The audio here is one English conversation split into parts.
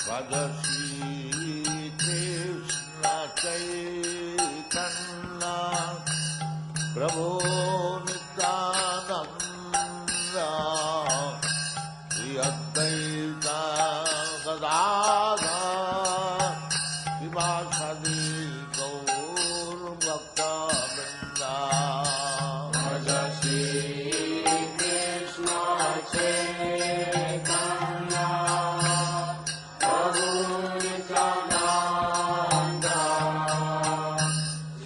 Radha Krishna Chaitanya Prabhu Nityananda Shri Advaita Gadadhar Srivasadi Gaur Bhakta Vrinda Radha Shri Krishna Chaitanya Prabhu Nityananda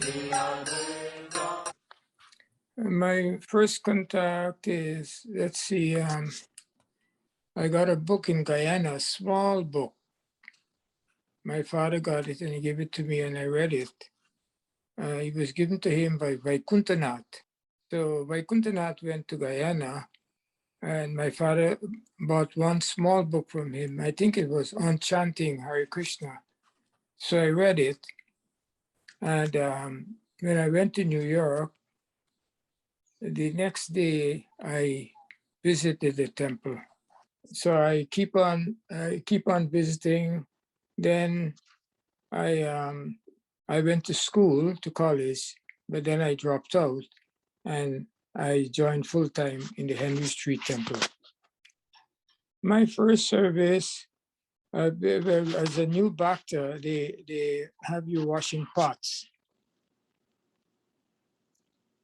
Shri Advaita. My first contact is, let's see, I got a book in Guyana, a small book. My father got it and he gave it to me and I read it. It was given to him by Vaikuntanath. So Vaikuntanath went to Guyana and my father bought one small book from him. I think it was on chanting Hare Krishna. So I read it. And when I went to New York, the next day I visited the temple. So I keep on visiting. Then I went to school, to college, but then I dropped out and I joined full time in the Henry Street Temple. My first service, as a new bhakta, they have you washing pots.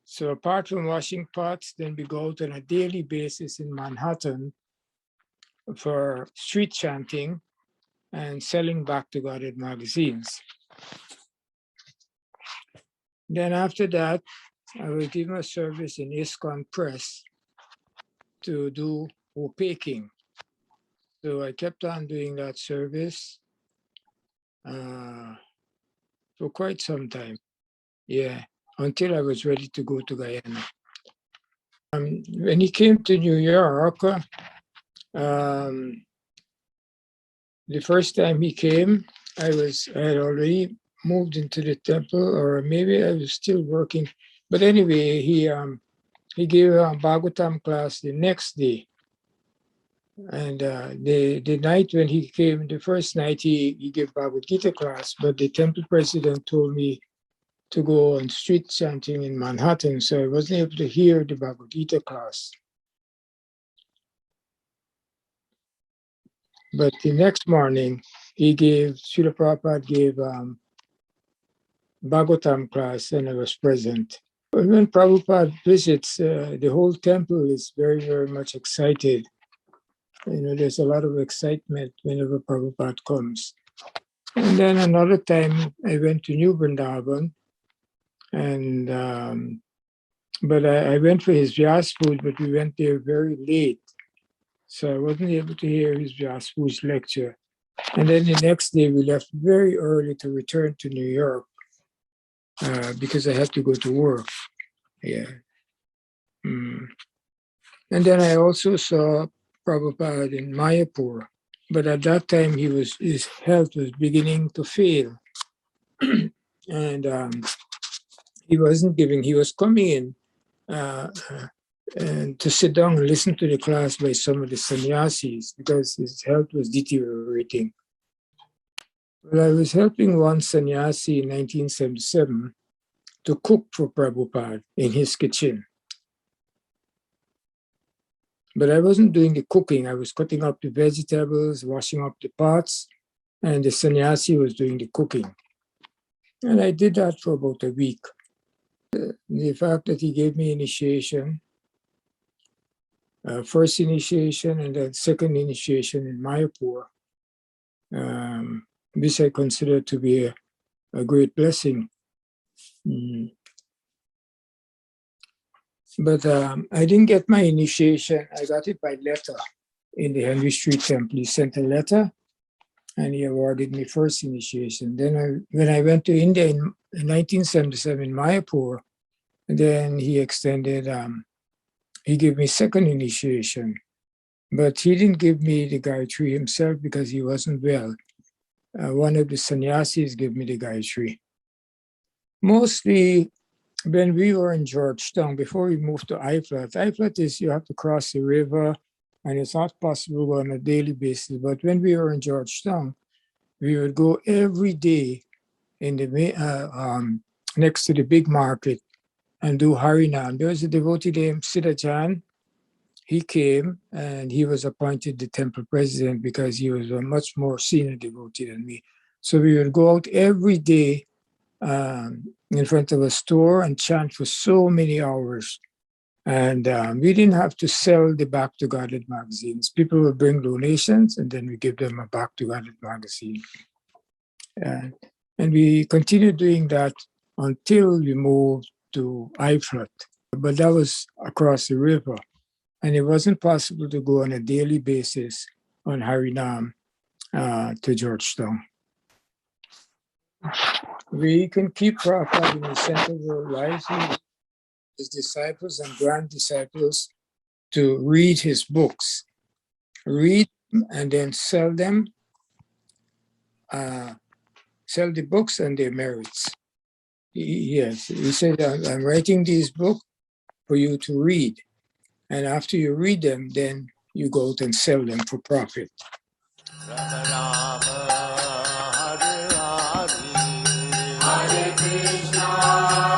So apart from washing pots, then we go out on a daily basis in Manhattan for street chanting and selling back to Godhead magazines. Then after that, I was given a service in ISKCON Press to do opaking. So I kept on doing that service for quite some time. Yeah, until I was ready to go to Guyana. When he came to New York, the first time he came, I had already moved into the temple, or maybe I was still working. But anyway, he gave a Bhagavatam class the next day. And the night when he came, the first night he gave Bhagavad Gita class, but the temple president told me to go on street chanting in Manhattan, so I wasn't able to hear the Bhagavad Gita class. But the next morning, Srila Prabhupada gave Bhagavatam class, and I was present. When Prabhupada visits, the whole temple is very, very much excited. You know, there's a lot of excitement whenever Prabhupada comes. And then another time I went to New Vrindavan, and but I went for his Vyas Puja, but we went there very late. So I wasn't able to hear his Vyas Puja lecture. And then the next day we left very early to return to New York because I had to go to work. Yeah. And then I also saw Prabhupada in Mayapur. But at that time, his health was beginning to fail. And he was coming in and to sit down and listen to the class by some of the sannyasis because his health was deteriorating. Well, I was helping one sannyasi in 1977 to cook for Prabhupada in his kitchen. But I wasn't doing the cooking. I was cutting up the vegetables, washing up the pots, and the sannyasi was doing the cooking. And I did that for about a week. The fact that he gave me initiation, first initiation and then second initiation in Mayapur, which I consider to be a great blessing. But I didn't get my initiation. I got it by letter in the Henry Street Temple. He sent a letter and he awarded me first initiation. Then when I went to India in 1977 in Mayapur, then he extended, he gave me second initiation. But he didn't give me the Gayatri himself because he wasn't well. One of the sannyasis gave me the Gayatri. Mostly when we were in Georgetown, before we moved to I-Flat is you have to cross the river and it's not possible on a daily basis. But when we were in Georgetown, we would go every day in the next to the big market and do Harinam. There was a devotee named Siddhajan. He came and he was appointed the temple president because he was a much more senior devotee than me. So we would go out every day in front of a store and chant for so many hours. And we didn't have to sell the Back to Godhead magazines. People would bring donations and then we give them a Back to Godhead magazine. And we continued doing that until we moved to Iflat. But that was across the river. And it wasn't possible to go on a daily basis on Harinam to Georgetown. We can keep Prabhupada in the center of our lives, his disciples and grand disciples, to read his books, read them and then sell them, sell the books and their merits. Yes, he said, I'm writing these books for you to read. And after you read them, then you go out and sell them for profit. Hare Krishna.